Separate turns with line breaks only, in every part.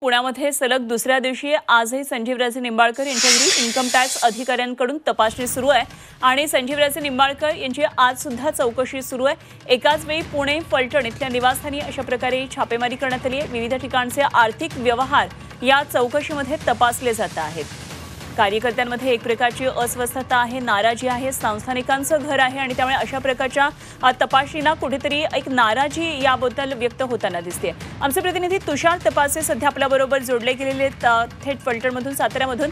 पुण्यामध्ये सलग दुसऱ्या दिवशी आजही संजीवराजे निंबाळकर यांच्या घरी इन्कम टॅक्स अधिकाऱ्यांकडून तपासणी सुरू आहे आणि संजीवराजे निंबाळकर यांची आज सुद्धा चौकशी सुरू आहे। एकाच वेळी पुणे फलटण इथल्या निवासस्थानी अशा प्रकारे छापेमारी करण्यात आली आहे। विविध ठिकाणचे आर्थिक व्यवहार या चौकशीमध्ये तपासले जात आहेत। कार्यकर्त्यांमध्ये एक प्रकारची अस्वस्थता आहे, नाराजी आहे, संस्थानिकांचं घर आहे आणि त्यामुळे अशा प्रकारच्या तपासणीला कुठेतरी एक नाराजी याबद्दल व्यक्त होताना दिसते। आमचे प्रतिनिधी तुषार तपासे सध्या आपल्याबरोबर जोडले गेलेले थेट फलटणमधून साताऱ्यामधून।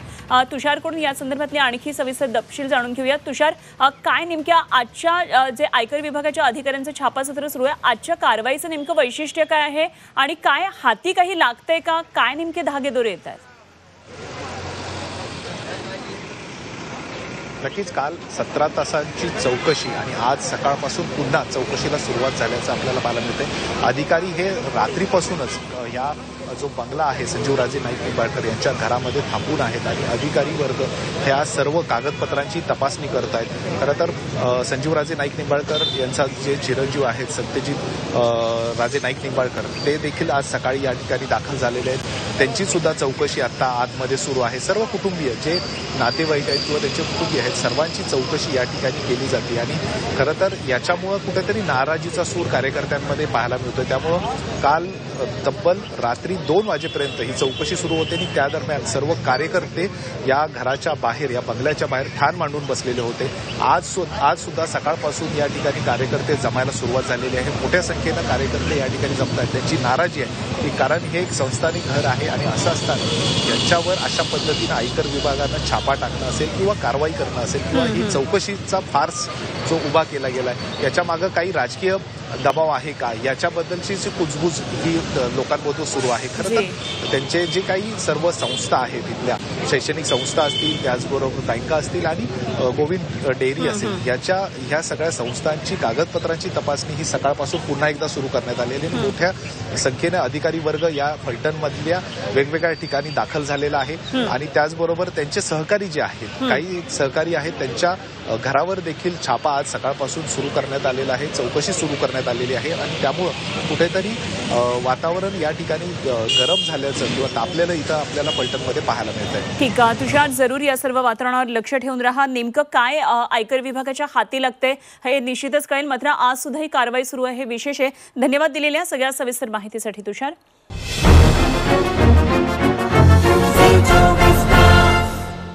तुषारकडून या संदर्भातले आणखी सविस्तर तपशील जाणून घेऊया। तुषार, काय नेमक्या आजच्या जे आयकर विभागाच्या अधिकाऱ्यांचं छापासत्र सुरू आहे, आजच्या कारवाईचं नेमकं वैशिष्ट्य काय आहे आणि काय हाती काही लागतंय का, काय नेमके धागेदोरे येत आहेत?
नक्कीच काल 17 तासांची चौकशी आणि आज सकाळपासून पुन्हा चौकशीला सुरुवात झाल्याचं आपल्याला पाहायला मिळते। अधिकारी हे रात्रीपासूनच या जो बंगला आहे संजीवराजे नाईक निंबाळकर यांच्या घरामध्ये थांबून आहेत आणि अधिकारी वर्ग ह्या सर्व कागदपत्रांची तपासणी करत आहेत। खरं तर संजीवराजे नाईक निंबाळकर यांचा जे चिरंजीव आहेत सत्यजित राजे नाईक निंबाळकर ते देखील आज सकाळी या ठिकाणी दाखल झालेले आहेत। त्यांची सुद्धा चौकशी आता आतमध्ये सुरू आहे। सर्व कुटुंबीय जे नातेवाईक आहेत किंवा त्यांचे कुटुंबीय आहेत सर्वांची चौकशी या ठिकाणी केली जाते आणि खरं तर याच्यामुळं कुठेतरी नाराजीचा सूर कार्यकर्त्यांमध्ये पाहायला मिळतोय। त्यामुळं काल तब्बल रात्री 2 वाजेपर्यंत ही चौकशी सुरू होते आणि त्या दरम्यान सर्व कार्यकर्ते या घराच्या बाहेर या बंगल्याच्या बाहेर ठाण मांडून बसलेले होते। आज सुद्धा सकाळपासून या ठिकाणी कार्यकर्ते जमायला सुरुवात झालेली आहे। मोठ्या संख्येनं कार्यकर्ते या ठिकाणी जमत आहेत। त्यांची नाराजी आहे की कारण हे एक संस्थानिक घर आहे आणि असं असताना यांच्यावर अशा पद्धतीनं आयकर विभागानं छापा टाकणं असेल किंवा कारवाई करणं असेल किंवा ही चौकशीचा फार्स जो उभा केला गेलाय याच्या मागे काही राजकीय दबाव आहे का याच्याबद्दलची जी कुजबूज ही लोकांमधून सुरू आहे। खरं तर त्यांचे जे काही सर्व संस्था आहेत तिथल्या शैक्षणिक संस्था असतील त्याचबरोबर बँका असतील आणि गोविंद डेअरी असेल ह्या सगळ्या संस्थांची कागदपत्रांची तपासणी ही सकाळपासून पुन्हा एकदा सुरू करण्यात आलेली आहे। मोठ्या संख्येने अधिकारी वर्ग या फलटणमधल्या वेगवेगळ्या ठिकाणी दाखल झालेला आहे आणि त्याचबरोबर त्यांचे सहकारी जे आहेत काही सहकारी आहेत त्यांच्या घरावर देखील छापा आज सकाळपासून सुरू करण्यात आलेला आहे। चौकशी सुरू करण्यात आलेली आहे आणि त्यामुळं कुठेतरी वातावरण या ठिकाणी गरम झाल्याचं किंवा तापलेलं इथं आपल्याला फलटणमध्ये पाहायला मिळत आहे।
ठीक आहे तुषार, जरूर या सर्व वातावरणावर लक्ष ठेवून राहा। नेमकं काय आयकर विभागाच्या हाती लागते हे निश्चितच कळेल। मात्र आज सुद्धा ही कारवाई सुरू आहे हे विशेष आहे। धन्यवाद दिलेल्या सगळ्या सविस्तर माहितीसाठी तुषार।